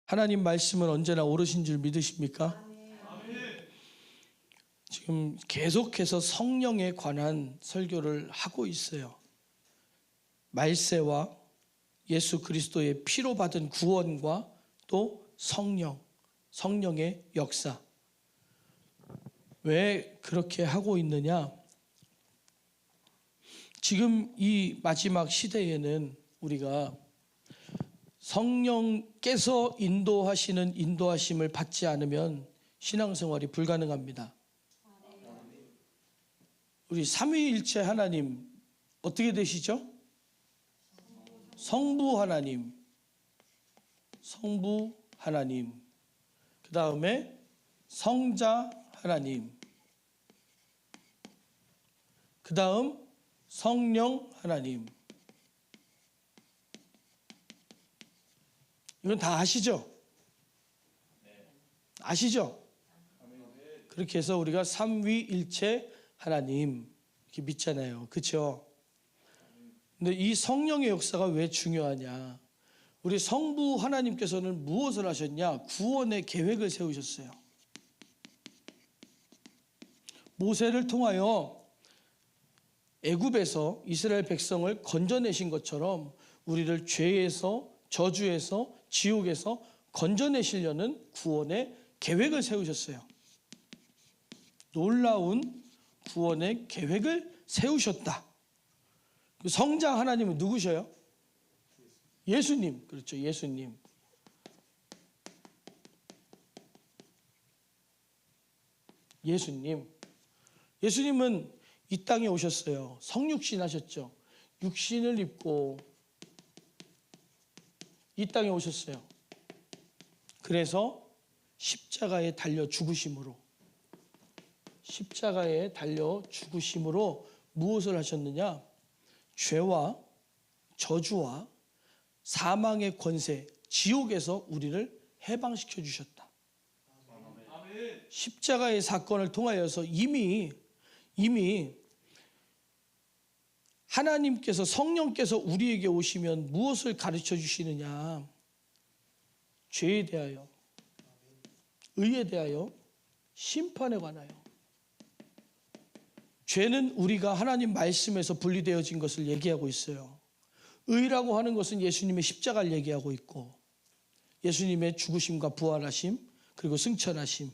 하나님 말씀은 언제나 옳으신 줄 믿으십니까? 지금 계속해서 성령에 관한 설교를 하고 있어요. 말세와 예수 그리스도의 피로 받은 구원과 또 성령의 역사. 왜 그렇게 하고 있느냐? 지금 이 마지막 시대에는 우리가 성령께서 인도하시는 인도하심을 받지 않으면 신앙생활이 불가능합니다. 우리 삼위일체 하나님 어떻게 되시죠? 성부 하나님, 그 다음에 성자 하나님, 그 다음 성령 하나님. 이건 다 아시죠? 아시죠? 그렇게 해서 우리가 삼위일체 하나님 이렇게 믿잖아요. 그렇죠? 근데 이 성령의 역사가 왜 중요하냐? 우리 성부 하나님께서는 무엇을 하셨냐? 구원의 계획을 세우셨어요. 모세를 통하여 애굽에서 이스라엘 백성을 건져내신 것처럼 우리를 죄에서, 저주에서, 지옥에서 건져내시려는 구원의 계획을 세우셨어요. 놀라운 구원의 계획을 세우셨다. 성자 하나님은 누구셔요? 예수님. 그렇죠. 예수님. 예수님은 이 땅에 오셨어요. 성육신 하셨죠. 육신을 입고 이 땅에 오셨어요. 그래서 십자가에 달려 죽으심으로 무엇을 하셨느냐? 죄와 저주와 사망의 권세, 지옥에서 우리를 해방시켜 주셨다. 십자가의 사건을 통하여서 이미 하나님께서, 성령께서 우리에게 오시면 무엇을 가르쳐 주시느냐? 죄에 대하여, 의에 대하여, 심판에 관하여. 죄는 우리가 하나님 말씀에서 분리되어진 것을 얘기하고 있어요. 의라고 하는 것은 예수님의 십자가를 얘기하고 있고, 예수님의 죽으심과 부활하심, 그리고 승천하심.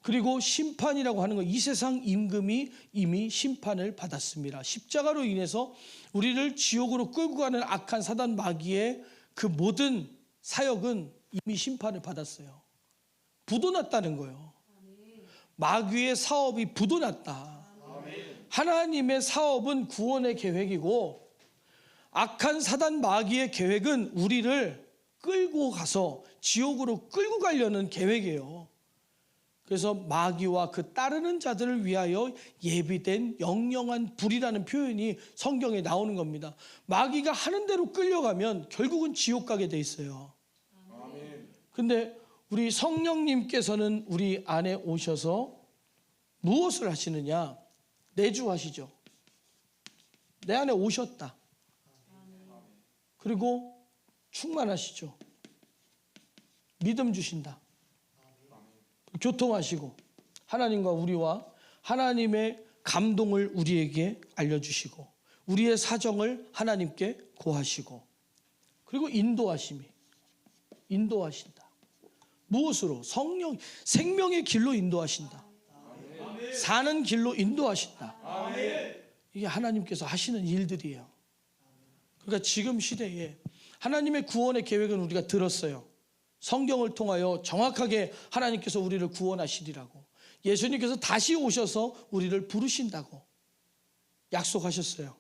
그리고 심판이라고 하는 건 이 세상 임금이 이미 심판을 받았습니다. 십자가로 인해서 우리를 지옥으로 끌고 가는 악한 사단 마귀의 그 모든 사역은 이미 심판을 받았어요. 부도났다는 거예요. 마귀의 사업이 부도났다. 하나님의 사업은 구원의 계획이고, 악한 사단 마귀의 계획은 우리를 끌고 가서 지옥으로 끌고 가려는 계획이에요. 그래서 마귀와 그 따르는 자들을 위하여 예비된 영영한 불이라는 표현이 성경에 나오는 겁니다. 마귀가 하는 대로 끌려가면 결국은 지옥 가게 돼 있어요. 근데 우리 성령님께서는 우리 안에 오셔서 무엇을 하시느냐? 내주하시죠. 내 안에 오셨다. 그리고 충만하시죠. 믿음 주신다. 교통하시고 하나님과 우리와 하나님의 감동을 우리에게 알려주시고 우리의 사정을 하나님께 고하시고, 그리고 인도하신다. 무엇으로? 성령, 생명의 길로 인도하신다. 사는 길로 인도하신다. 이게 하나님께서 하시는 일들이에요. 그러니까 지금 시대에 하나님의 구원의 계획은 우리가 들었어요. 성경을 통하여 정확하게 하나님께서 우리를 구원하시리라고, 예수님께서 다시 오셔서 우리를 부르신다고 약속하셨어요.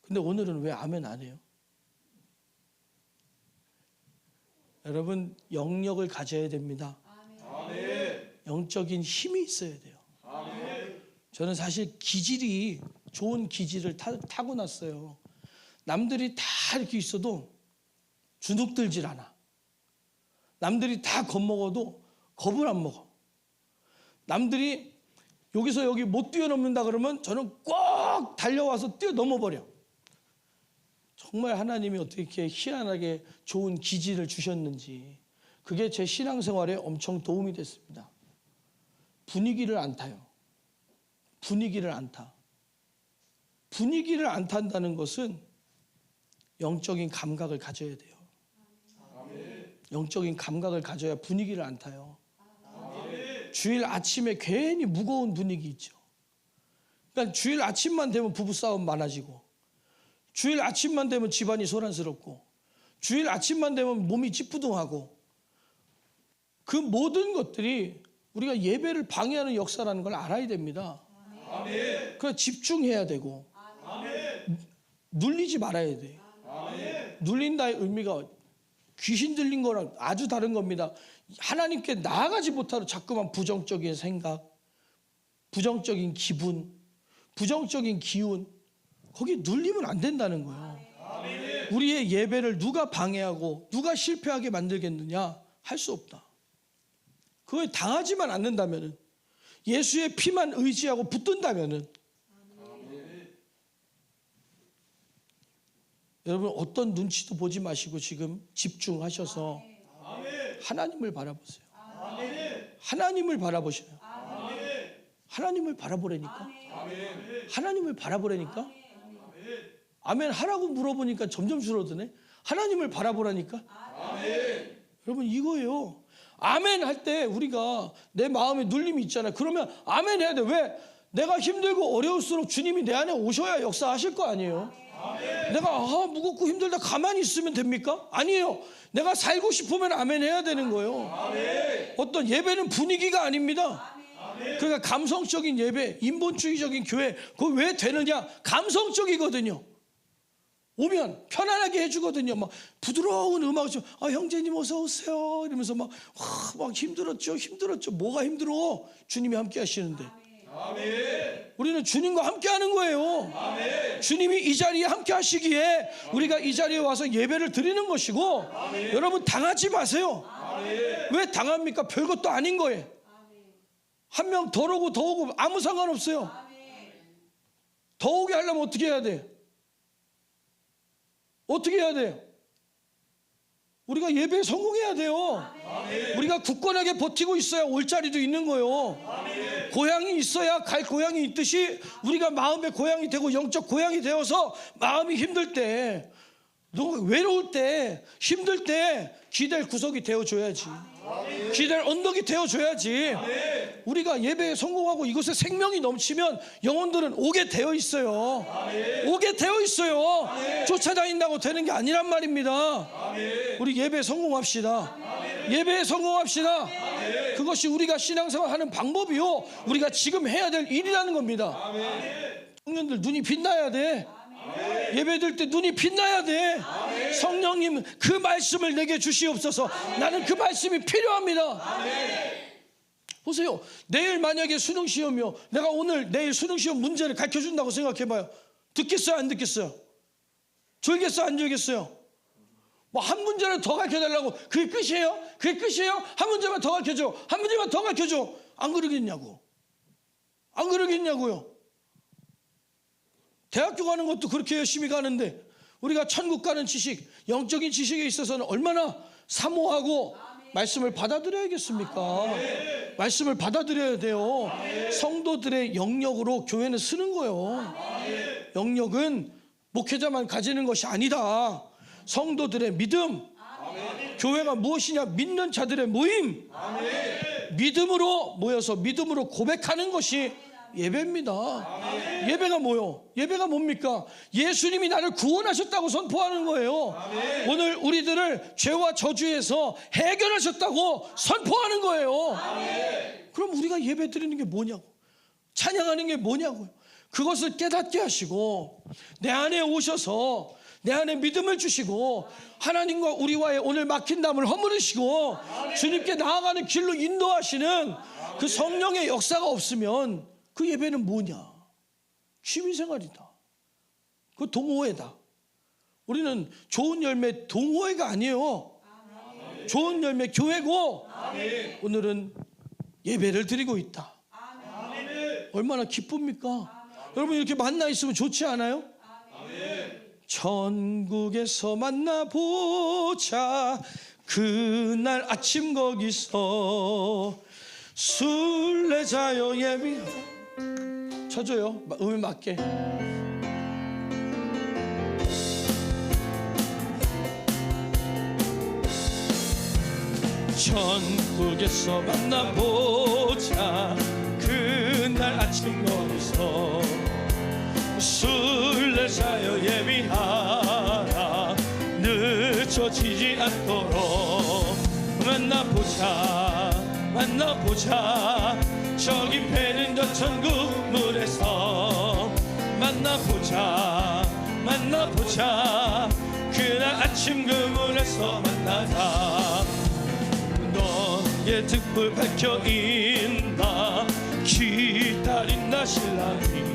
근데 오늘은 왜 아멘 안 해요? 여러분, 영역을 가져야 됩니다. 영적인 힘이 있어야 돼요. 저는 사실 기질이, 좋은 기질을 타고났어요. 남들이 다 이렇게 있어도 주눅들질 않아. 남들이 다 겁먹어도 겁을 안 먹어. 남들이 여기서 여기 못 뛰어넘는다 그러면 저는 꼭 달려와서 뛰어넘어버려. 정말 하나님이 어떻게 이렇게 희한하게 좋은 기질을 주셨는지 그게 제 신앙생활에 엄청 도움이 됐습니다. 분위기를 안 타요. 분위기를 안 타. 분위기를 안 탄다는 것은 영적인 감각을 가져야 돼요. 영적인 감각을 가져야 분위기를 안 타요. 주일 아침에 괜히 무거운 분위기 있죠. 그러니까 주일 아침만 되면 부부싸움 많아지고, 주일 아침만 되면 집안이 소란스럽고, 주일 아침만 되면 몸이 찌뿌둥하고, 그 모든 것들이 우리가 예배를 방해하는 역사라는 걸 알아야 됩니다. 그래서 집중해야 되고, 눌리지 말아야 돼. 눌린다의 의미가 귀신 들린 거랑 아주 다른 겁니다. 하나님께 나아가지 못하고 자꾸만 부정적인 생각, 부정적인 기분, 부정적인 기운, 거기에 눌리면 안 된다는 거예요. 우리의 예배를 누가 방해하고 누가 실패하게 만들겠느냐? 할 수 없다. 그걸 당하지만 않는다면, 예수의 피만 의지하고 붙든다면, 여러분 어떤 눈치도 보지 마시고 지금 집중하셔서 하나님을 바라보세요. 하나님을 바라보셔요. 하나님을 바라보라니까. 하나님을 바라보라니까. 아멘 하라고 물어보니까 점점 줄어드네. 하나님을 바라보라니까. 여러분 이거예요. 아멘 할 때 우리가 내 마음에 눌림이 있잖아요. 그러면 아멘 해야 돼. 왜? 내가 힘들고 어려울수록 주님이 내 안에 오셔야 역사하실 거 아니에요. 내가 무겁고 힘들다 가만히 있으면 됩니까? 아니에요. 내가 살고 싶으면 아멘 해야 되는 거예요. 어떤 예배는 분위기가 아닙니다. 그러니까 감성적인 예배, 인본주의적인 교회, 그거 왜 되느냐? 감성적이거든요. 오면 편안하게 해주거든요. 막 부드러운 음악을 좀, 형제님 어서 오세요 이러면서 막 힘들었죠. 뭐가 힘들어? 주님이 함께 하시는데. 우리는 주님과 함께 하는 거예요. 주님이 이 자리에 함께 하시기에 우리가 이 자리에 와서 예배를 드리는 것이고, 여러분 당하지 마세요. 왜 당합니까? 별것도 아닌 거예요. 한 명 더 오고 더 오고 아무 상관없어요. 더 오게 하려면 어떻게 해야 돼? 어떻게 해야 돼요? 우리가 예배에 성공해야 돼요. 우리가 굳건하게 버티고 있어야 올 자리도 있는 거예요. 고향이 있어야 갈 고향이 있듯이 우리가 마음의 고향이 되고 영적 고향이 되어서 마음이 힘들 때, 너 외로울 때, 힘들 때 기댈 구석이 되어줘야지. 기댈 언덕이 되어줘야지. 우리가 예배에 성공하고 이곳에 생명이 넘치면 영혼들은 오게 되어 있어요. 오게 되어 있어요. 쫓아다닌다고 되는 게 아니란 말입니다. 우리 예배에 성공합시다. 예배에 성공합시다. 그것이 우리가 신앙생활 하는 방법이요, 우리가 지금 해야 될 일이라는 겁니다. 청년들 눈이 빛나야 돼. 예배 드릴 때 눈이 빛나야 돼. 성령님 그 말씀을 내게 주시옵소서. 나는 그 말씀이 필요합니다. 보세요. 내일 만약에 수능시험이요, 내가 내일 수능시험 문제를 가르쳐준다고 생각해봐요. 듣겠어요 안 듣겠어요? 졸겠어요 안 졸겠어요? 뭐 한 문제를 더 가르쳐달라고, 그게 끝이에요? 그게 끝이에요? 한 문제만 더 가르쳐줘. 한 문제만 더 가르쳐줘. 안 그러겠냐고. 안 그러겠냐고요. 대학교 가는 것도 그렇게 열심히 가는데 우리가 천국 가는 지식, 영적인 지식에 있어서는 얼마나 사모하고 말씀을 받아들여야겠습니까? 말씀을 받아들여야 돼요. 성도들의 영역으로 교회는 쓰는 거예요. 영역은 목회자만 가지는 것이 아니다. 성도들의 믿음, 교회가 무엇이냐? 믿는 자들의 모임, 믿음으로 모여서 믿음으로 고백하는 것이 예배입니다. 예배가 뭐요? 예배가 뭡니까? 예수님이 나를 구원하셨다고 선포하는 거예요. 오늘 우리들을 죄와 저주에서 해결하셨다고 선포하는 거예요. 그럼 우리가 예배 드리는 게 뭐냐고, 찬양하는 게 뭐냐고요. 그것을 깨닫게 하시고 내 안에 오셔서 내 안에 믿음을 주시고 하나님과 우리와의 오늘 막힌 담을 허물으시고 주님께 나아가는 길로 인도하시는 그 성령의 역사가 없으면 그 예배는 뭐냐? 취미생활이다. 그 동호회다. 우리는 좋은 열매 동호회가 아니에요. 좋은 열매 교회고 오늘은 예배를 드리고 있다. 얼마나 기쁩니까? 여러분 이렇게 만나 있으면 좋지 않아요? 천국에서 만나보자. 그날 아침 거기서 순례자여 예비. 쳐줘요. 음에 맞게. 천국에서 만나보자. 그날 아침 거기서 순례자여 예비하라. 늦어지지 않도록 만나보자. 만나보자. 저기 배는 저 천국 물에서 만나보자. 만나보자. 그날 아침 그 물에서 만나자. 너의 등불 밝혀 있나. 기다린다 신랑이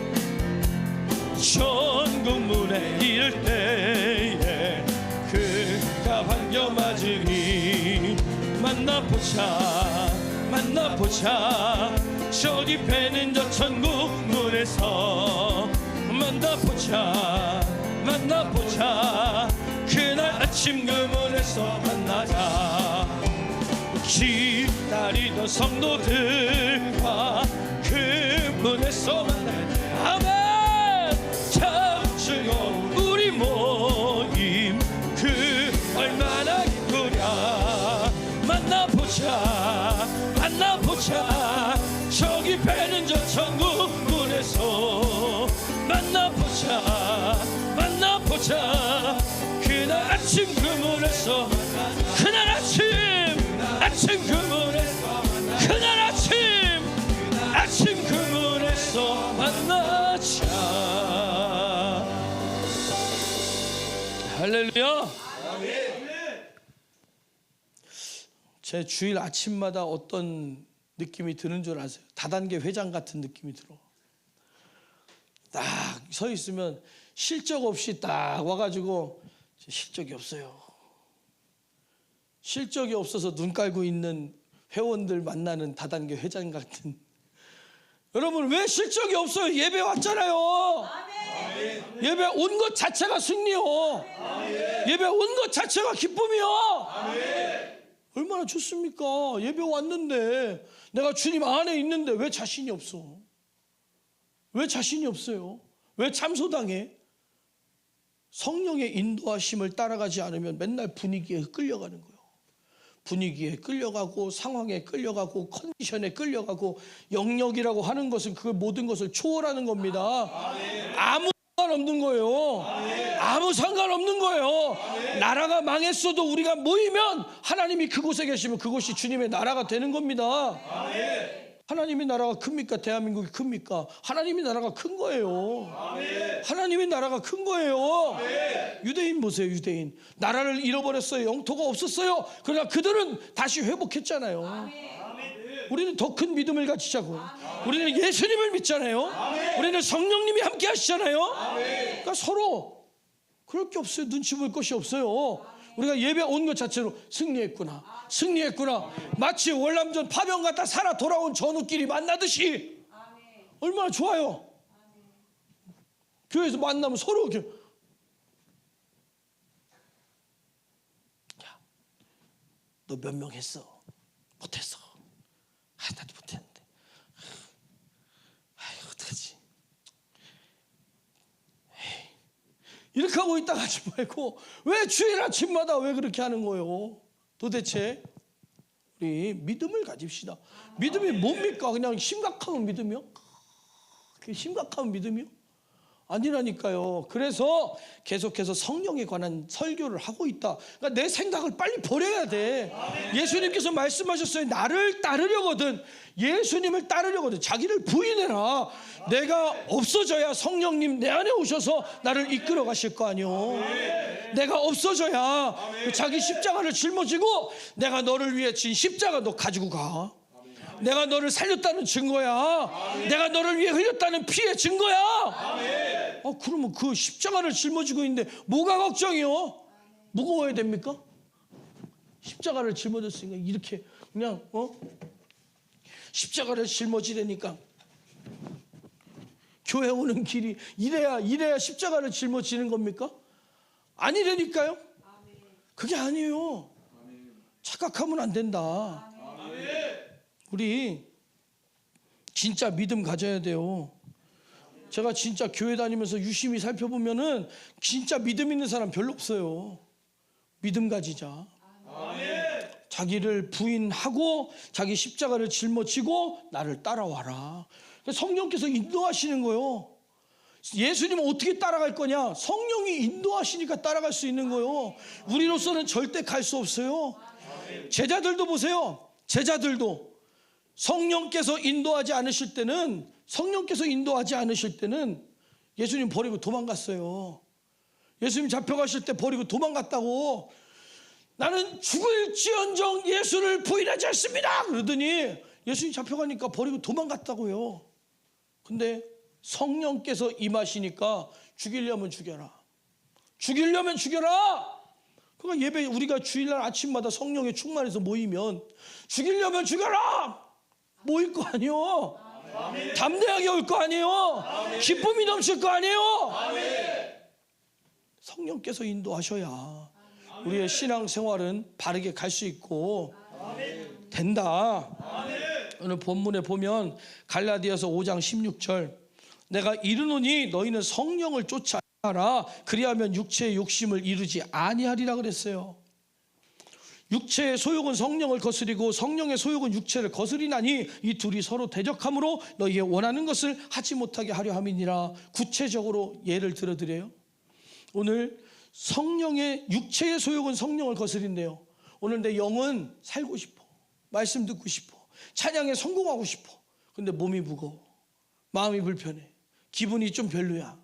천국 문에 이를 때에 그가 반겨 맞으니 만나보자. 만나보자. 저기 배는 저 천국 문에서 만나보자. 만나보자. 그날 아침 그 문에서 만나자. 기다리던 성도들과 그 문에서 만나자. 아멘. 참 즐거운 우리 모임 그 얼마나 기쁘랴. 만나보자. 만나보자. 저기 배는 저 천국 문에서 만나보자. 만나보자. 그날 아침 그 문에서 그날 아침 그 문에서 그날 아침 그 문에서 만나자. 할렐루야. 제 주일 아침마다 어떤 느낌이 드는 줄 아세요? 다단계 회장 같은 느낌이 들어. 딱 서 있으면 실적 없이 딱 와가지고 실적이 없어요. 실적이 없어서 눈 깔고 있는 회원들 만나는 다단계 회장 같은. 여러분 왜 실적이 없어요? 예배 왔잖아요. 아멘. 예배 온 것 자체가 승리요. 아멘. 예배 온 것 자체가 기쁨이요. 아멘. 얼마나 좋습니까? 예배 왔는데 내가 주님 안에 있는데 왜 자신이 없어? 왜 자신이 없어요? 왜 참소당해? 성령의 인도하심을 따라가지 않으면 맨날 분위기에 끌려가는 거예요. 분위기에 끌려가고 상황에 끌려가고 컨디션에 끌려가고 영역이라고 하는 것은 그 모든 것을 초월하는 겁니다. 아무 상관없는 거예요. 아무 상관없는 거예요. 나라가 망했어도 우리가 모이면 하나님이 그곳에 계시면 그곳이 주님의 나라가 되는 겁니다. 하나님의 나라가 큽니까? 대한민국이 큽니까? 하나님의 나라가 큰 거예요. 하나님의 나라가 큰 거예요. 유대인 보세요. 유대인 나라를 잃어버렸어요. 영토가 없었어요. 그러나 그들은 다시 회복했잖아요. 우리는 더 큰 믿음을 가지자고. 우리는 예수님을 믿잖아요. 우리는 성령님이 함께 하시잖아요. 그러니까 서로 그럴 게 없어요. 눈치 볼 것이 없어요. 우리가 예배 온 것 자체로 승리했구나. 승리했구나. 마치 월남전 파병 갔다 살아 돌아온 전우끼리 만나듯이. 얼마나 좋아요. 교회에서 만나면 서로 이렇게. 야, 너 몇 명 했어? 못했어. 나도 못했는데. 어떡하지? 이렇게 하고 있다 하지 말고 왜 주일 아침마다 왜 그렇게 하는 거예요? 도대체 우리 믿음을 가집시다. 믿음이 뭡니까? 그냥 심각한 믿음이요? 그게 심각한 믿음이요? 아니라니까요. 그래서 계속해서 성령에 관한 설교를 하고 있다. 그러니까 내 생각을 빨리 버려야 돼. 예수님께서 말씀하셨어요. 나를 따르려거든, 예수님을 따르려거든 자기를 부인해라. 내가 없어져야 성령님 내 안에 오셔서 나를 이끌어 가실 거 아니요. 내가 없어져야 자기 십자가를 жил어지고 내가 너를 위해 진 십자가 너 가지고 가. 내가 너를 살렸다는 증거야. 내가 너를 위해 흘렸다는 피의 증거야. 그러면 그 십자가를 짊어지고 있는데 뭐가 걱정이요? 무거워야 됩니까? 십자가를 짊어졌으니까 이렇게 그냥 십자가를 짊어지려니까 교회 오는 길이 이래야 십자가를 짊어지는 겁니까? 아니라니까요. 그게 아니에요. 착각하면 안 된다. 우리 진짜 믿음 가져야 돼요. 제가 진짜 교회 다니면서 유심히 살펴보면은 진짜 믿음 있는 사람 별로 없어요. 믿음 가지자. 자기를 부인하고 자기 십자가를 짊어지고 나를 따라와라. 성령께서 인도하시는 거예요. 예수님은 어떻게 따라갈 거냐? 성령이 인도하시니까 따라갈 수 있는 거예요. 우리로서는 절대 갈 수 없어요. 제자들도 보세요. 제자들도 성령께서 인도하지 않으실 때는 예수님 버리고 도망갔어요. 예수님 잡혀가실 때 버리고 도망갔다고. 나는 죽을지언정 예수를 부인하지 않습니다 그러더니 예수님 잡혀가니까 버리고 도망갔다고요. 근데 성령께서 임하시니까 죽이려면 죽여라. 죽이려면 죽여라. 그러니까 예배 우리가 주일날 아침마다 성령에 충만해서 모이면 죽이려면 죽여라 모일 거 아니에요. 담대하게 올 거 아니에요. 기쁨이 넘칠 거 아니에요. 성령께서 인도하셔야 우리의 신앙생활은 바르게 갈 수 있고 된다. 오늘 본문에 보면 갈라디아서 5장 16절 내가 이르노니 너희는 성령을 쫓아라 그리하면 육체의 욕심을 이루지 아니하리라 그랬어요. 육체의 소욕은 성령을 거스리고 성령의 소욕은 육체를 거스리나니 이 둘이 서로 대적함으로 너희의 원하는 것을 하지 못하게 하려 함이니라. 구체적으로 예를 들어드려요. 오늘 성령의 육체의 소욕은 성령을 거스린대요. 오늘 내 영은 살고 싶어, 말씀 듣고 싶어, 찬양에 성공하고 싶어. 근데 몸이 무거워, 마음이 불편해, 기분이 좀 별로야.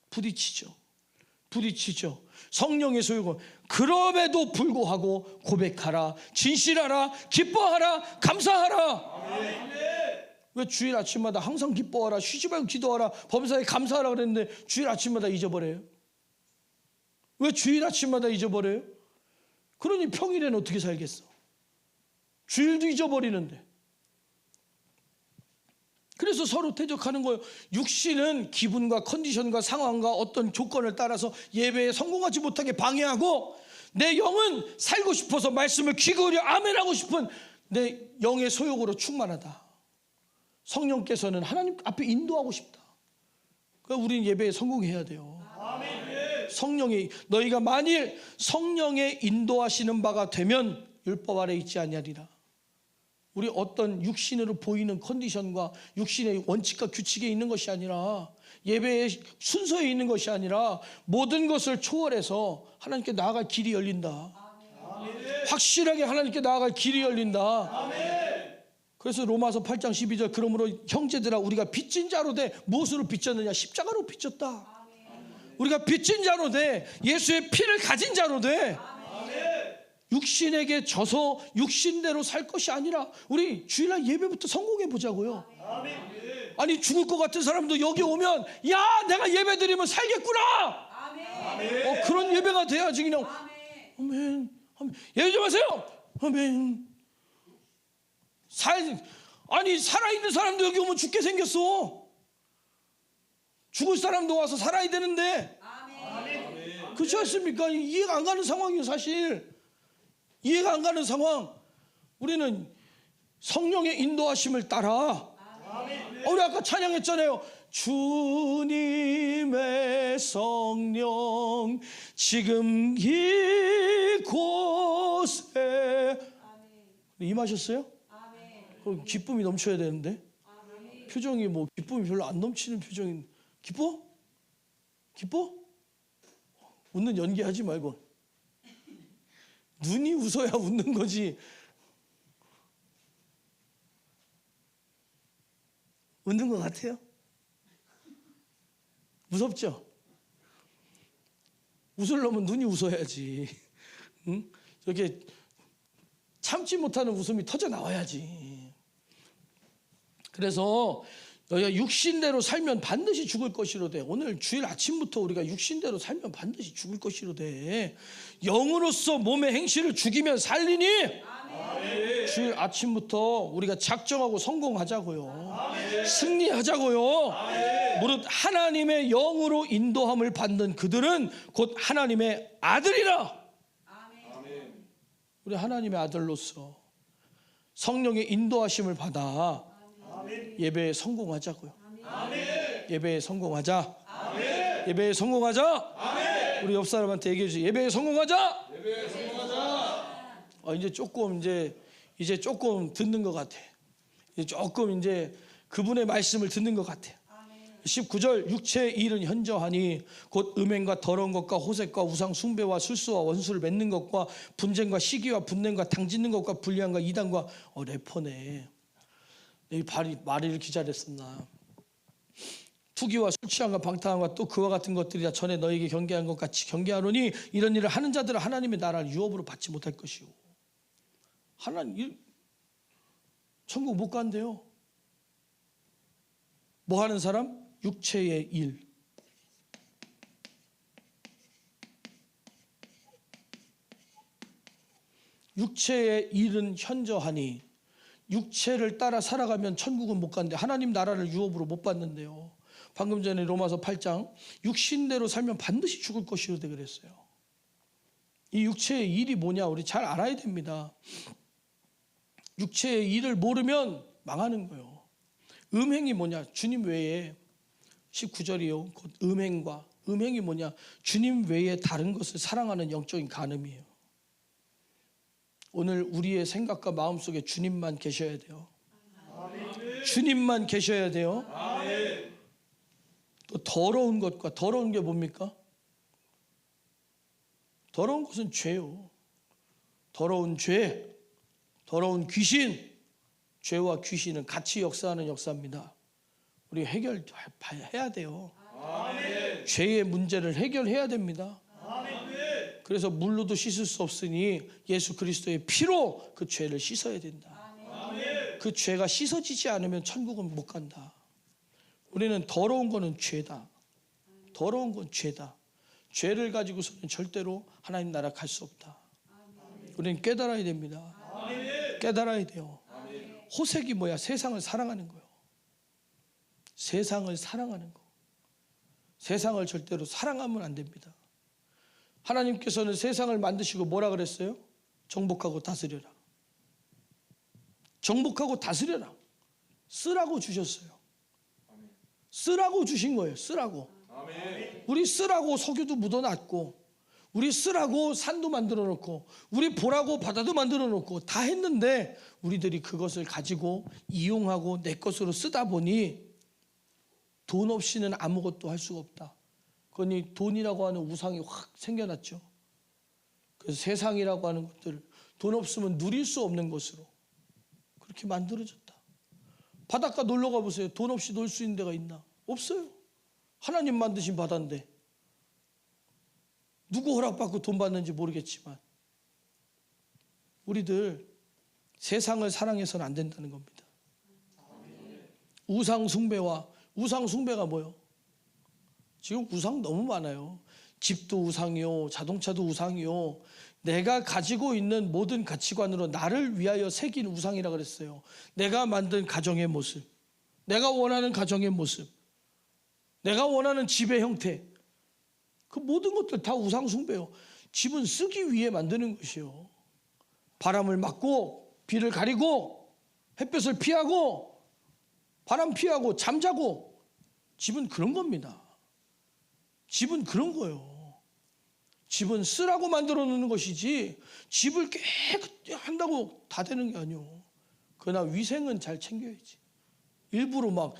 부딪히죠. 성령의 소욕은 그럼에도 불구하고 고백하라, 진실하라, 기뻐하라, 감사하라. 왜 주일 아침마다 항상 기뻐하라, 쉬지 말고 기도하라, 범사에 감사하라 그랬는데 주일 아침마다 잊어버려요? 왜 주일 아침마다 잊어버려요? 그러니 평일에는 어떻게 살겠어? 주일도 잊어버리는데. 그래서 서로 대적하는 거예요. 육신은 기분과 컨디션과 상황과 어떤 조건을 따라서 예배에 성공하지 못하게 방해하고, 내 영은 살고 싶어서 말씀을 귀 기울여 아멘하고 싶은 내 영의 소욕으로 충만하다. 성령께서는 하나님 앞에 인도하고 싶다. 그러니까 우리는 예배에 성공해야 돼요. 성령이, 너희가 만일 성령의 인도하시는 바가 되면 율법 아래 있지 아니하리라. 우리 어떤 육신으로 보이는 컨디션과 육신의 원칙과 규칙에 있는 것이 아니라, 예배의 순서에 있는 것이 아니라 모든 것을 초월해서 하나님께 나아갈 길이 열린다. 확실하게 하나님께 나아갈 길이 열린다. 그래서 로마서 8장 12절 그러므로 형제들아 우리가 빚진 자로 돼. 무엇으로 빚졌느냐? 십자가로 빚졌다. 우리가 빚진 자로 돼. 예수의 피를 가진 자로 돼. 육신에게 져서 육신대로 살 것이 아니라 우리 주일날 예배부터 성공해 보자고요. 아니 죽을 것 같은 사람도 여기 오면 야 내가 예배 드리면 살겠구나. 그런 예배가 돼야지. 그냥 아멘, 아멘. 예배 좀 하세요. 아멘. 아니 살아있는 사람도 여기 오면 죽게 생겼어. 죽을 사람도 와서 살아야 되는데. 그렇지 않습니까? 이해가 안 가는 상황이에요. 사실 이해가 안 가는 상황. 우리는 성령의 인도하심을 따라. 우리 아까 찬양했잖아요. 주님의 성령 지금 이곳에 임하셨어요? 기쁨이 넘쳐야 되는데 표정이 뭐 기쁨이 별로 안 넘치는 표정이. 기뻐? 웃는 연기하지 말고 눈이 웃어야 웃는 거지. 웃는 것 같아요? 무섭죠? 웃으려면 눈이 웃어야지. 응? 이렇게 참지 못하는 웃음이 터져 나와야지. 그래서 너희가 육신대로 살면 반드시 죽을 것이로되. 오늘 주일 아침부터 우리가 육신대로 살면 반드시 죽을 것이로되 영으로서 몸의 행실을 죽이면 살리니. 아멘. 주일 아침부터 우리가 작정하고 성공하자고요. 아멘. 승리하자고요. 아멘. 무릇 하나님의 영으로 인도함을 받는 그들은 곧 하나님의 아들이라. 우리 하나님의 아들로서 성령의 인도하심을 받아 예배에 성공하자고요. 예배에 성공하자. 예배에 성공하자. 우리 옆 사람한테 얘기해 주세요. 예배에 성공하자. 이제 조금 듣는 것 같아. 이제 그분의 말씀을 듣는 것 같아. 19절 육체의 일은 현저하니 곧 음행과 더러운 것과 호색과 우상 숭배와 술수와 원수를 맺는 것과 분쟁과 시기와 분냄과 당짓는 것과 불리함과 이단과 래퍼네. 내 말이 이렇게 잘했었나. 투기와 술 취함과 방탕함과 또 그와 같은 것들이라 전에 너에게 경계한 것 같이 경계하노니 이런 일을 하는 자들은 하나님의 나라를 유업으로 받지 못할 것이오. 하나님 천국 못 간대요. 뭐 하는 사람? 육체의 일. 육체의 일은 현저하니 육체를 따라 살아가면 천국은 못 간대. 하나님 나라를 유업으로 못 받는데요. 방금 전에 로마서 8장 육신대로 살면 반드시 죽을 것이로되 그랬어요. 이 육체의 일이 뭐냐 우리 잘 알아야 됩니다. 육체의 일을 모르면 망하는 거예요. 음행이 뭐냐? 주님 외에 19절이요. 곧 음행이 뭐냐? 주님 외에 다른 것을 사랑하는 영적인 간음이에요. 오늘 우리의 생각과 마음속에 주님만 계셔야 돼요. 주님만 계셔야 돼요. 또 더러운 것과 더러운 게 뭡니까? 더러운 것은 죄요. 더러운 죄, 더러운 귀신. 죄와 귀신은 같이 역사하는 역사입니다. 우리 해결해야 돼요. 아멘. 죄의 문제를 해결해야 됩니다. 아멘. 그래서 물로도 씻을 수 없으니 예수 그리스도의 피로 그 죄를 씻어야 된다. 아멘. 그 죄가 씻어지지 않으면 천국은 못 간다. 우리는 더러운 거는 죄다. 더러운 건 죄다. 죄를 가지고서는 절대로 하나님 나라 갈 수 없다. 우리는 깨달아야 됩니다. 깨달아야 돼요. 호색이 뭐야? 세상을 사랑하는 거예요. 세상을 사랑하는 거. 세상을 절대로 사랑하면 안 됩니다. 하나님께서는 세상을 만드시고 뭐라 그랬어요? 정복하고 다스려라. 정복하고 다스려라. 쓰라고 주셨어요. 쓰라고 주신 거예요. 쓰라고. 우리 쓰라고 석유도 묻어놨고, 우리 쓰라고 산도 만들어 놓고, 우리 보라고 바다도 만들어 놓고 다 했는데 우리들이 그것을 가지고 이용하고 내 것으로 쓰다 보니 돈 없이는 아무것도 할 수가 없다. 그러니 돈이라고 하는 우상이 확 생겨났죠. 그래서 세상이라고 하는 것들, 돈 없으면 누릴 수 없는 것으로 그렇게 만들어졌다. 바닷가 놀러 가보세요. 돈 없이 놀 수 있는 데가 있나? 없어요. 하나님 만드신 바다인데. 누구 허락받고 돈 받는지 모르겠지만 우리들 세상을 사랑해서는 안 된다는 겁니다. 우상 숭배가 뭐예요? 지금 우상 너무 많아요. 집도 우상이요, 자동차도 우상이요. 내가 가지고 있는 모든 가치관으로 나를 위하여 새긴 우상이라 그랬어요. 내가 만든 가정의 모습, 내가 원하는 가정의 모습, 내가 원하는 집의 형태, 그 모든 것들 다 우상 숭배요. 집은 쓰기 위해 만드는 것이요. 바람을 막고 비를 가리고 햇볕을 피하고 바람 피하고 잠자고, 집은 그런 겁니다. 집은 그런 거예요. 집은 쓰라고 만들어 놓는 것이지 집을 깨끗이 한다고 다 되는 게 아니요. 그러나 위생은 잘 챙겨야지. 일부러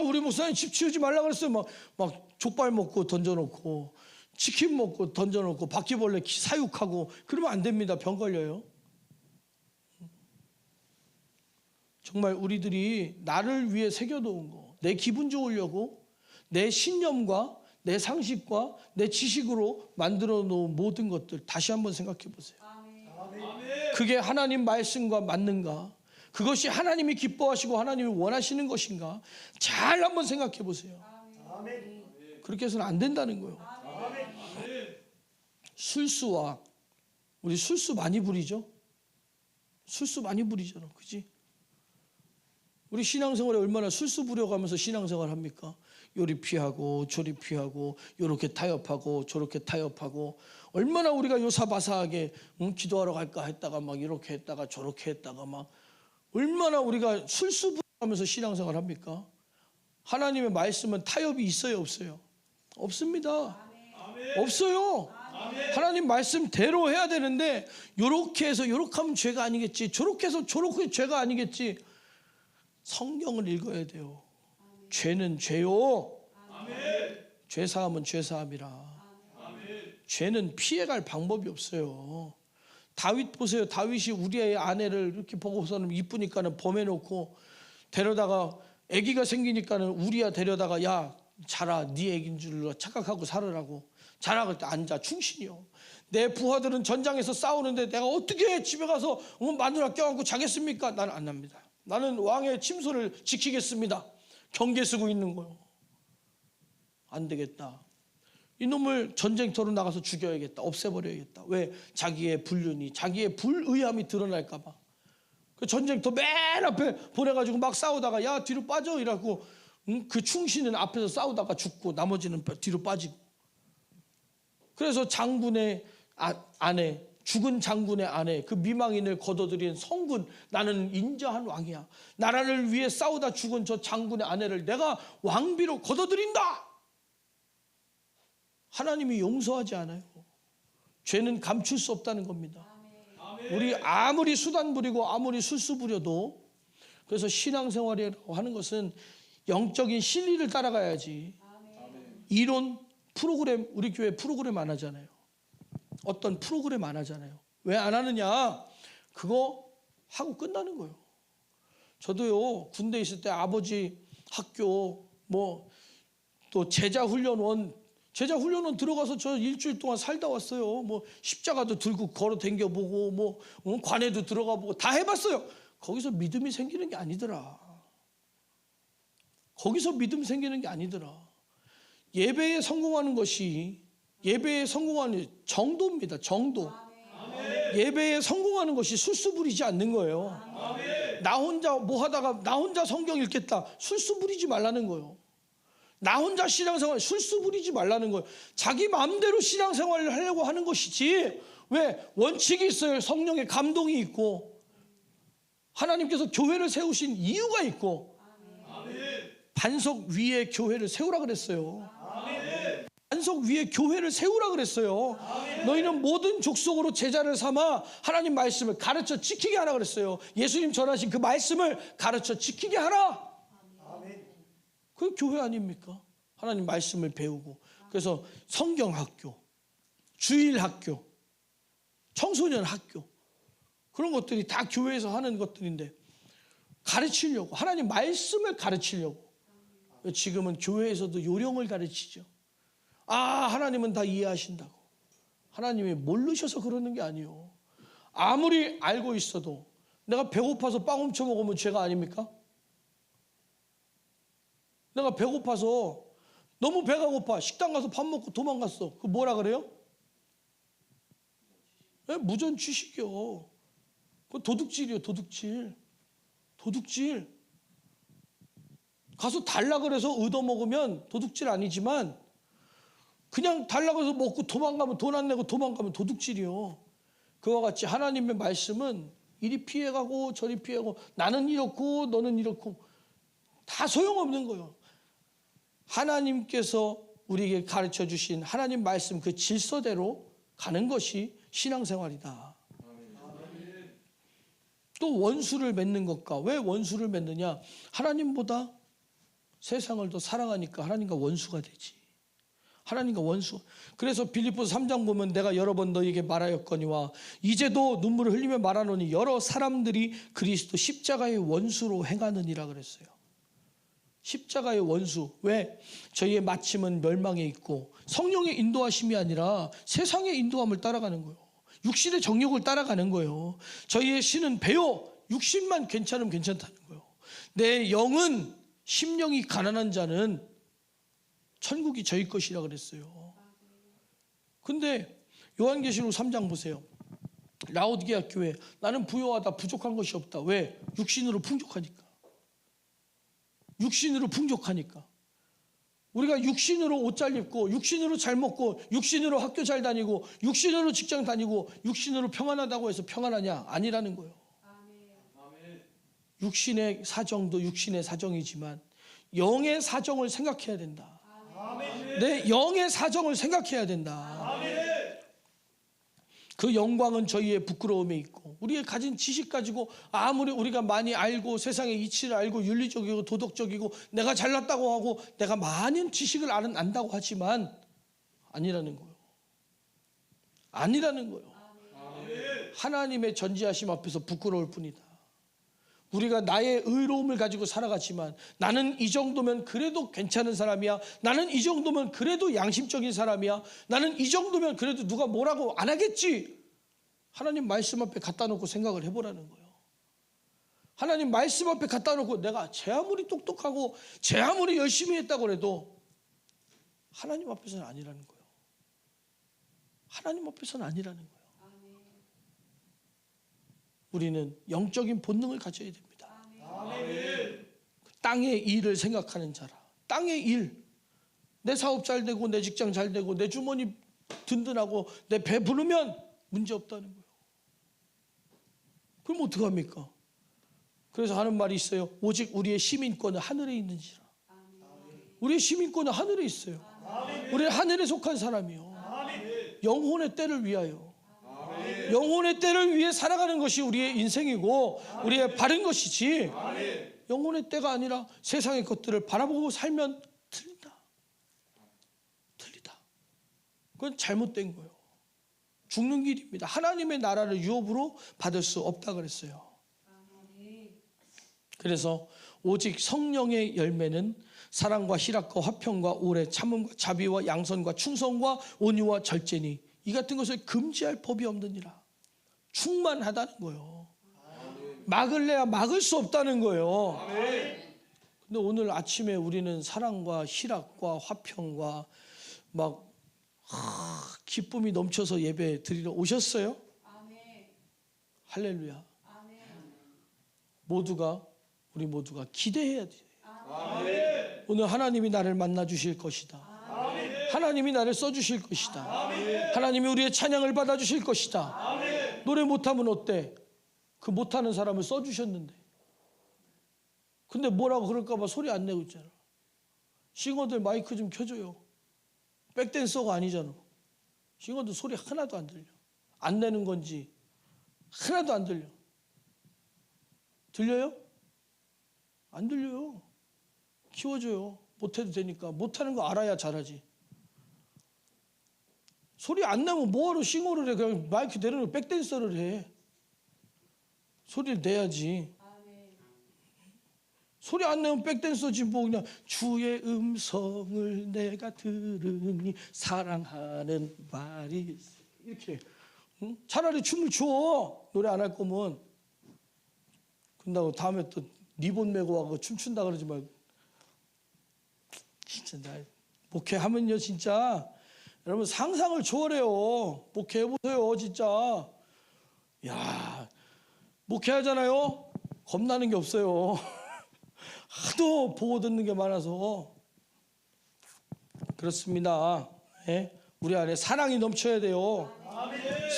우리 목사님 집 치우지 말라 그랬어요. 막 족발 먹고 던져놓고 치킨 먹고 던져놓고 바퀴벌레 사육하고 그러면 안 됩니다. 병 걸려요. 정말 우리들이 나를 위해 새겨놓은 거, 내 기분 좋으려고 내 신념과 내 상식과 내 지식으로 만들어 놓은 모든 것들 다시 한번 생각해 보세요. 그게 하나님 말씀과 맞는가? 그것이 하나님이 기뻐하시고 하나님이 원하시는 것인가? 잘 한번 생각해 보세요. 그렇게 해서는 안 된다는 거예요. 술수와, 우리 술수 많이 부리죠? 술수 많이 부리잖아. 그지? 우리 신앙생활에 얼마나 술수 부려가면서 신앙생활 합니까? 요리 피하고 저리 피하고 요렇게 타협하고 저렇게 타협하고 얼마나 우리가 요사바사하게 기도하러 갈까 했다가 막 이렇게 했다가 저렇게 했다가 막 얼마나 우리가 술수부하면서 신앙생활 합니까? 하나님의 말씀은 타협이 있어요, 없어요? 없습니다. 없어요. 하나님 말씀대로 해야 되는데 요렇게 해서 요렇게 하면 죄가 아니겠지, 저렇게 해서 저렇게 죄가 아니겠지. 성경을 읽어야 돼요. 죄는 죄요. 죄사함은 죄사함이라. 죄는 피해갈 방법이 없어요. 다윗 보세요. 다윗이 우리의 아내를 이렇게 보고서는 이쁘니까는 범해놓고 데려다가 아기가 생기니까는 우리야 데려다가 야 자라, 네 아기인 줄로 착각하고 살으라고. 자라 그럴 때 앉아, 충신이요. 내 부하들은 전장에서 싸우는데 내가 어떻게 집에 가서 마누라 껴안고 자겠습니까? 나는 안 납니다. 나는 왕의 침소를 지키겠습니다. 경계 쓰고 있는 거요. 안 되겠다. 이놈을 전쟁터로 나가서 죽여야겠다. 없애버려야겠다. 왜? 자기의 불륜이, 자기의 불의함이 드러날까 봐. 그 전쟁터 맨 앞에 보내가지고 막 싸우다가 야 뒤로 빠져 이라고. 그 충신은 앞에서 싸우다가 죽고 나머지는 뒤로 빠지고. 그래서 장군의 아내, 죽은 장군의 아내, 그 미망인을 거둬들인 성군, 나는 인자한 왕이야. 나라를 위해 싸우다 죽은 저 장군의 아내를 내가 왕비로 거둬들인다. 하나님이 용서하지 않아요. 죄는 감출 수 없다는 겁니다. 우리 아무리 수단 부리고 아무리 술수 부려도, 그래서 신앙생활이라고 하는 것은 영적인 진리를 따라가야지. 이론, 프로그램, 우리 교회 프로그램 안 하잖아요. 어떤 프로그램 안 하잖아요. 왜 안 하느냐? 그거 하고 끝나는 거예요. 저도요, 군대 있을 때 아버지 학교 또 제자훈련원 들어가서 저 일주일 동안 살다 왔어요. 십자가도 들고 걸어 댕겨보고 관에도 들어가 보고 다 해봤어요. 거기서 믿음이 생기는 게 아니더라. 거기서 믿음 생기는 게 아니더라. 예배에 성공하는 것이, 예배에 성공하는 정도입니다. 정도. 예배에 성공하는 것이 술수 부리지 않는 거예요. 나 혼자 하다가 나 혼자 성경 읽겠다, 술수 부리지 말라는 거예요. 나 혼자 신앙생활, 술수 부리지 말라는 거예요. 자기 마음대로 신앙생활을 하려고 하는 것이지, 왜? 원칙이 있어요. 성령의 감동이 있고 하나님께서 교회를 세우신 이유가 있고. 반석 위에 교회를 세우라 그랬어요. 반석 위에 교회를 세우라 그랬어요. 너희는 모든 족속으로 제자를 삼아 하나님 말씀을 가르쳐 지키게 하라 그랬어요. 예수님 전하신 그 말씀을 가르쳐 지키게 하라. 그게 교회 아닙니까? 하나님 말씀을 배우고. 그래서 성경학교, 주일학교, 청소년 학교, 그런 것들이 다 교회에서 하는 것들인데, 가르치려고, 하나님 말씀을 가르치려고. 지금은 교회에서도 요령을 가르치죠. 하나님은 다 이해하신다고. 하나님이 모르셔서 그러는 게 아니에요. 아무리 알고 있어도 내가 배고파서 빵 훔쳐 먹으면 죄가 아닙니까? 내가 배고파서, 너무 배가 고파 식당 가서 밥 먹고 도망갔어. 그 뭐라 그래요? 무전취식이요. 그 도둑질이요. 도둑질. 가서 달라 그래서 얻어먹으면 도둑질 아니지만, 그냥 달라 그래서 먹고 도망가면, 돈 안 내고 도망가면 도둑질이요. 그와 같이 하나님의 말씀은 이리 피해가고 저리 피해가고, 나는 이렇고 너는 이렇고 다 소용없는 거예요. 하나님께서 우리에게 가르쳐 주신 하나님 말씀 그 질서대로 가는 것이 신앙생활이다. 또 원수를 맺는 것과, 왜 원수를 맺느냐? 하나님보다 세상을 더 사랑하니까 하나님과 원수가 되지. 하나님과 원수. 그래서 빌립보서 3장 보면 내가 여러 번 너희에게 말하였거니와 이제도 눈물을 흘리며 말하노니 여러 사람들이 그리스도 십자가의 원수로 행하느니라 그랬어요. 십자가의 원수. 왜? 저희의 마침은 멸망에 있고 성령의 인도하심이 아니라 세상의 인도함을 따라가는 거예요. 육신의 정욕을 따라가는 거예요. 저희의 신은 배요. 육신만 괜찮으면 괜찮다는 거예요. 내 영은, 심령이 가난한 자는 천국이 저희 것이라 그랬어요. 근데 요한계시록 3장 보세요. 라오디게아 교회, 나는 부요하다, 부족한 것이 없다. 왜? 육신으로 풍족하니까. 우리가 육신으로 옷 잘 입고 육신으로 잘 먹고 육신으로 학교 잘 다니고 육신으로 직장 다니고 육신으로 평안하다고 해서 평안하냐? 아니라는 거예요. 육신의 사정도 육신의 사정이지만 영의 사정을 생각해야 된다. 내 영의 사정을 생각해야 된다. 그 영광은 저희의 부끄러움에 있고 우리의 가진 지식 가지고 아무리 우리가 많이 알고 세상의 이치를 알고 윤리적이고 도덕적이고 내가 잘났다고 하고 내가 많은 지식을 안다고 하지만 아니라는 거예요. 아니라는 거예요. 하나님의 전지하심 앞에서 부끄러울 뿐이다. 우리가 나의 의로움을 가지고 살아갔지만 나는 이 정도면 그래도 괜찮은 사람이야. 나는 이 정도면 그래도 양심적인 사람이야. 나는 이 정도면 그래도 누가 뭐라고 안 하겠지. 하나님 말씀 앞에 갖다 놓고 생각을 해보라는 거예요. 하나님 말씀 앞에 갖다 놓고 내가 제 아무리 똑똑하고 제 아무리 열심히 했다고 해도 하나님 앞에서는 아니라는 거예요. 하나님 앞에서는 아니라는 거예요. 우리는 영적인 본능을 가져야 됩니다. 땅의 일을 생각하는 자라. 땅의 일. 내 사업 잘 되고 내 직장 잘 되고 내 주머니 든든하고 내 배 부르면 문제 없다는 거예요. 그럼 어떡합니까? 그래서 하는 말이 있어요. 오직 우리의 시민권은 하늘에 있는지라. 우리의 시민권은 하늘에 있어요. 우리는 하늘에 속한 사람이요. 영혼의 때를 위하여. 영혼의 때를 위해 살아가는 것이 우리의 인생이고 우리의 바른 것이지 영혼의 때가 아니라 세상의 것들을 바라보고 살면 틀리다. 그건 잘못된 거예요. 죽는 길입니다. 하나님의 나라를 유업으로 받을 수 없다 그랬어요. 그래서 오직 성령의 열매는 사랑과 희락과 화평과 오래 참음과 자비와 양선과 충성과 온유와 절제니 이 같은 것을 금지할 법이 없느니라. 충만하다는 거예요. 막을래야 막을 수 없다는 거예요. 근데 오늘 아침에 우리는 사랑과 희락과 화평과 막 기쁨이 넘쳐서 예배 드리러 오셨어요? 할렐루야. 우리 모두가 기대해야 돼요. 오늘 하나님이 나를 만나 주실 것이다. 하나님이 나를 써주실 것이다. 하나님이 우리의 찬양을 받아주실 것이다. 노래 못하면 어때? 그 못하는 사람을 써주셨는데. 근데 뭐라고 그럴까 봐 소리 안 내고 있잖아. 싱어들 마이크 좀 켜줘요. 백댄서가 아니잖아. 싱어들 소리 하나도 안 들려. 안 내는 건지 하나도 안 들려. 들려요? 안 들려요. 키워줘요. 못해도 되니까. 못하는 거 알아야 잘하지. 소리 안 나면 뭐하러 싱어를 해. 그냥 마이크 내려놓고 백댄서를 해. 소리를 내야지. 소리 안 내면 백댄서지 뭐. 그냥 주의 음성을 내가 들으니 사랑하는 말이 이렇게. 응? 차라리 춤을 춰. 노래 안 할 거면. 그런다고 다음에 또 리본 메고 와서 춤춘다 그러지 말고. 진짜 나 목회하면요 진짜 여러분 상상을 초월해요. 목회해보세요 진짜. 야 목회하잖아요. 겁나는 게 없어요. 하도 보고 듣는 게 많아서. 그렇습니다. 예? 우리 안에 사랑이 넘쳐야 돼요.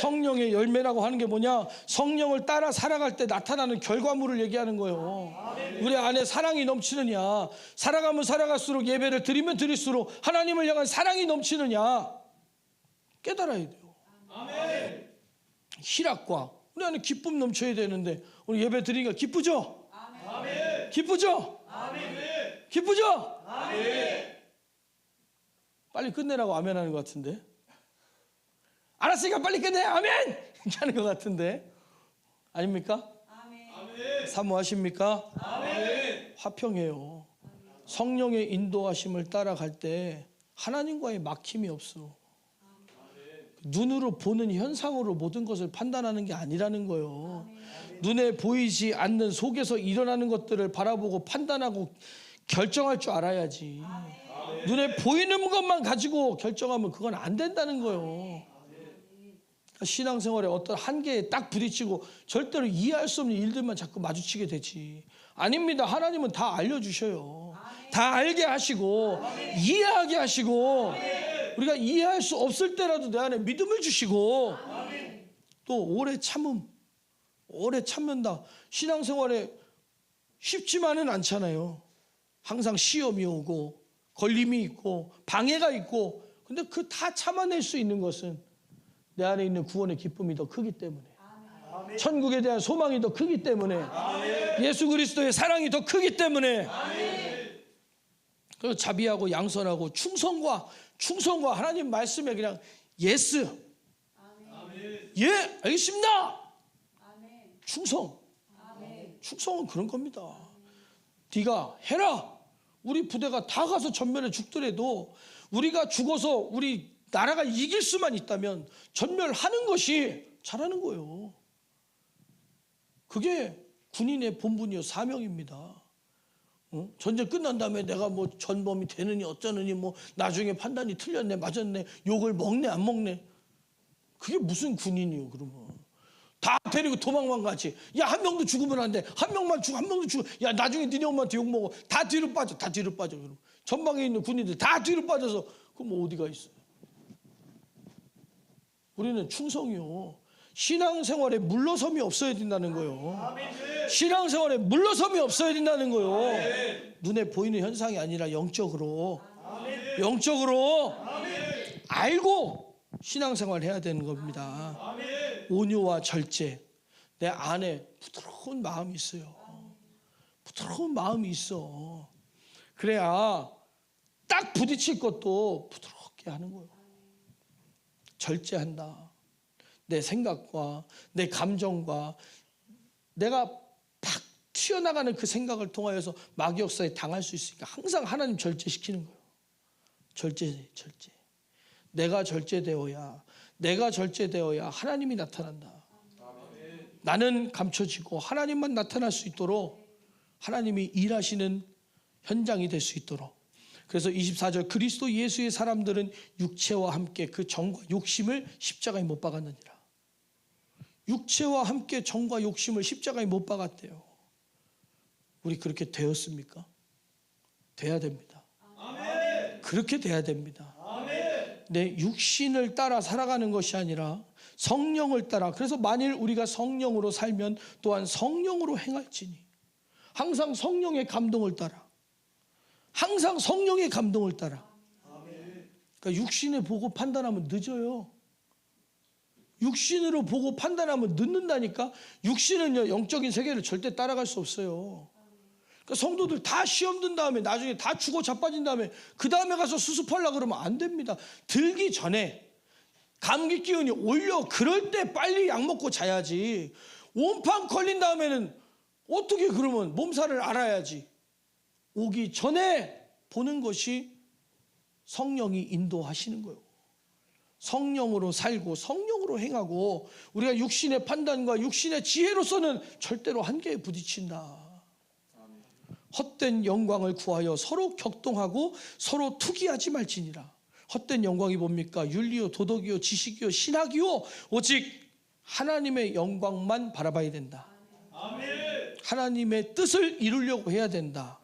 성령의 열매라고 하는 게 뭐냐? 성령을 따라 살아갈 때 나타나는 결과물을 얘기하는 거예요. 우리 안에 사랑이 넘치느냐? 살아가면 살아갈수록 예배를 드리면 드릴수록 하나님을 향한 사랑이 넘치느냐? 깨달아야 돼요. 희락과 우리 안에 기쁨 넘쳐야 되는데 오늘 예배 드리니까 기쁘죠? 기쁘죠? 기쁘죠? 빨리 끝내라고 아멘 하는 것 같은데. 알았으니까 빨리 끝내 아멘 이렇게 하는 것 같은데 아닙니까? 사모하십니까? 화평해요. 성령의 인도하심을 따라갈 때 하나님과의 막힘이 없어. 눈으로 보는 현상으로 모든 것을 판단하는 게 아니라는 거예요. 눈에 보이지 않는 속에서 일어나는 것들을 바라보고 판단하고 결정할 줄 알아야지. 눈에 보이는 것만 가지고 결정하면 그건 안 된다는 거예요. 신앙생활에 어떤 한계에 딱 부딪히고 절대로 이해할 수 없는 일들만 자꾸 마주치게 되지. 아닙니다. 하나님은 다 알려주셔요. 다 알게 하시고 이해하게 하시고 우리가 이해할 수 없을 때라도 내 안에 믿음을 주시고 또 오래 참는다. 신앙생활에 쉽지만은 않잖아요. 항상 시험이 오고 걸림이 있고 방해가 있고, 근데 그 다 참아낼 수 있는 것은 내 안에 있는 구원의 기쁨이 더 크기 때문에, 천국에 대한 소망이 더 크기 때문에, 예수 그리스도의 사랑이 더 크기 때문에, 그래서 자비하고 양선하고 충성과 하나님 말씀에 그냥 예스, 예, 알겠습니다. 충성은 그런 겁니다. 네가 해라. 우리 부대가 다 가서 전멸에 죽더라도 우리가 죽어서 우리 나라가 이길 수만 있다면 전멸하는 것이 잘하는 거예요. 그게 군인의 본분이요 사명입니다. 전쟁 끝난 다음에 내가 뭐 전범이 되느니 어쩌느니 뭐 나중에 판단이 틀렸네 맞았네 욕을 먹네 안 먹네, 그게 무슨 군인이요. 그러면 다 데리고 도망만 가지. 야, 한 명도 죽으면 안 돼. 한 명만 죽어, 한 명도 죽어. 야, 나중에 니네 엄마한테 욕 먹어. 다 뒤로 빠져. 그럼 전방에 있는 군인들 다 뒤로 빠져서 그럼 어디가 있어요? 우리는 충성이요. 신앙생활에 물러섬이 없어야 된다는 거예요. 신앙생활에 물러섬이 없어야 된다는 거예요. 눈에 보이는 현상이 아니라 영적으로 알고 신앙생활 해야 되는 겁니다. 온유와 절제. 내 안에 부드러운 마음이 있어요. 부드러운 마음이 있어. 그래야 딱 부딪힐 것도 부드럽게 하는 거예요. 절제한다. 내 생각과 내 감정과 내가 팍 튀어나가는 그 생각을 통하여서 마귀 역사에 당할 수 있으니까 항상 하나님 절제시키는 거예요. 절제. 내가 절제되어야 하나님이 나타난다. 나는 감춰지고 하나님만 나타날 수 있도록 하나님이 일하시는 현장이 될 수 있도록. 그래서 24절 그리스도 예수의 사람들은 육체와 함께 그 정과 욕심을 십자가에 못 박았느니라. 육체와 함께 정과 욕심을 십자가에 못 박았대요. 우리 그렇게 되었습니까? 돼야 됩니다. 그렇게 돼야 됩니다. 내 육신을 따라 살아가는 것이 아니라 성령을 따라. 그래서 만일 우리가 성령으로 살면 또한 성령으로 행할지니, 항상 성령의 감동을 따라. 그러니까 육신을 보고 판단하면 늦어요. 육신으로 보고 판단하면 늦는다니까. 육신은요 영적인 세계를 절대 따라갈 수 없어요. 그러니까 성도들 다 시험 든 다음에 나중에 다 죽어 자빠진 다음에 그 다음에 가서 수습하려고 그러면 안 됩니다. 들기 전에 감기 기운이 올려 그럴 때 빨리 약 먹고 자야지. 온판 걸린 다음에는 어떻게 그러면 몸살을 알아야지. 오기 전에 보는 것이 성령이 인도하시는 거예요. 성령으로 살고 성령으로 행하고 우리가 육신의 판단과 육신의 지혜로서는 절대로 한계에 부딪힌다. 헛된 영광을 구하여 서로 격동하고 서로 투기하지 말지니라. 헛된 영광이 뭡니까? 윤리요, 도덕이요, 지식이요, 신학이요. 오직 하나님의 영광만 바라봐야 된다. 하나님의 뜻을 이루려고 해야 된다.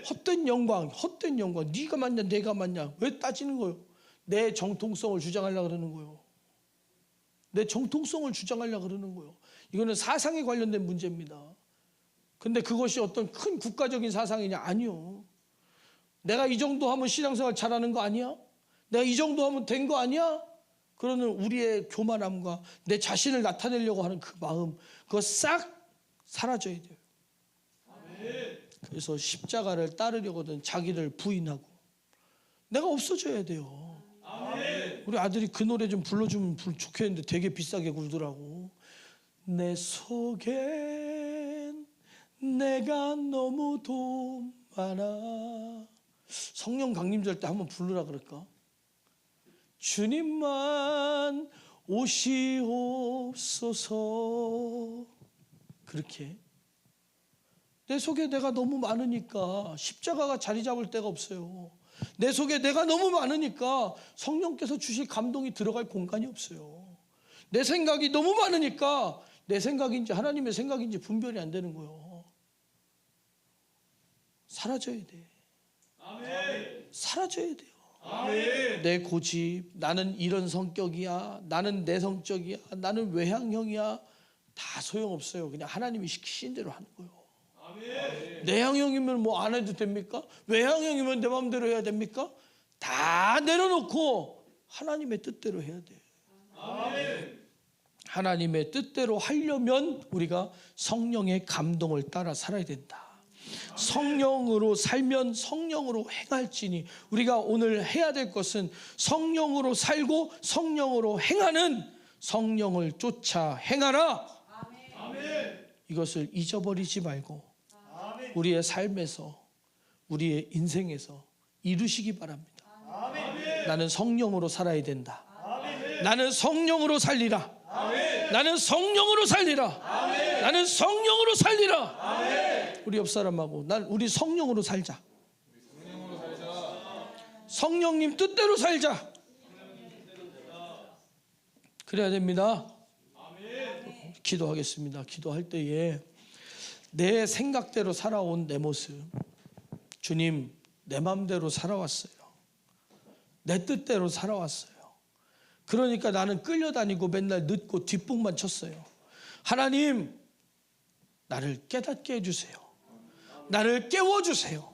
헛된 영광. 네가 맞냐 내가 맞냐 왜 따지는 거예요? 내 정통성을 주장하려고 그러는 거예요. 이거는 사상에 관련된 문제입니다. 근데 그것이 어떤 큰 국가적인 사상이냐? 아니요. 내가 이 정도 하면 신앙생활 잘하는 거 아니야? 내가 이 정도 하면 된 거 아니야? 그러는 우리의 교만함과 내 자신을 나타내려고 하는 그 마음, 그거 싹 사라져야 돼요. 그래서 십자가를 따르려거든 자기를 부인하고 내가 없어져야 돼요. 우리 아들이 그 노래 좀 불러주면 좋겠는데 되게 비싸게 굴더라고. 내 속엔 내가 너무도 많아. 성령 강림절 때 한번 부르라 그럴까? 주님만 오시옵소서. 그렇게 내 속에 내가 너무 많으니까 십자가가 자리 잡을 데가 없어요. 내 속에 내가 너무 많으니까 성령께서 주실 감동이 들어갈 공간이 없어요. 내 생각이 너무 많으니까 내 생각인지 하나님의 생각인지 분별이 안 되는 거예요. 사라져야 돼. 아멘. 사라져야 돼요. 아멘. 내 고집, 나는 이런 성격이야, 나는 내성적이야, 나는 외향형이야, 다 소용없어요. 그냥 하나님이 시키신 대로 하는 거예요. 아멘. 내향형이면 뭐 안 해도 됩니까? 외향형이면 내 마음대로 해야 됩니까? 다 내려놓고 하나님의 뜻대로 해야 돼. 아멘. 하나님의 뜻대로 하려면 우리가 성령의 감동을 따라 살아야 된다. 성령으로 살면 성령으로 행할지니, 우리가 오늘 해야 될 것은 성령으로 살고 성령으로 행하는, 성령을 쫓아 행하라. 아멘. 이것을 잊어버리지 말고 아멘. 우리의 삶에서, 우리의 인생에서 이루시기 바랍니다. 아멘. 나는 성령으로 살아야 된다. 아멘. 나는 성령으로 살리라. 아멘. 나는 성령으로 살리라. 아멘. 나는 성령으로 살리라. 아멘. 우리 옆 사람하고 우리 성령으로 살자. 성령님 뜻대로 살자. 그래야 됩니다. 기도하겠습니다. 기도할 때에 내 생각대로 살아온 내 모습, 주님, 내 마음대로 살아왔어요. 내 뜻대로 살아왔어요. 그러니까 나는 끌려다니고 맨날 늦고 뒷북만 쳤어요. 하나님, 나를 깨닫게 해주세요. 나를 깨워주세요.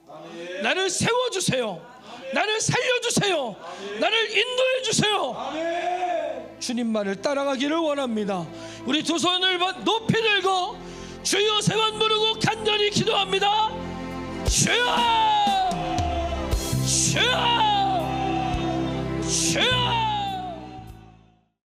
나를 세워주세요. 나를 살려주세요. 나를 인도해주세요. 주님만을 따라가기를 원합니다. 우리 두 손을 높이 들고 주여 세 번 부르고 간절히 기도합니다. 주여, 주여, 주여.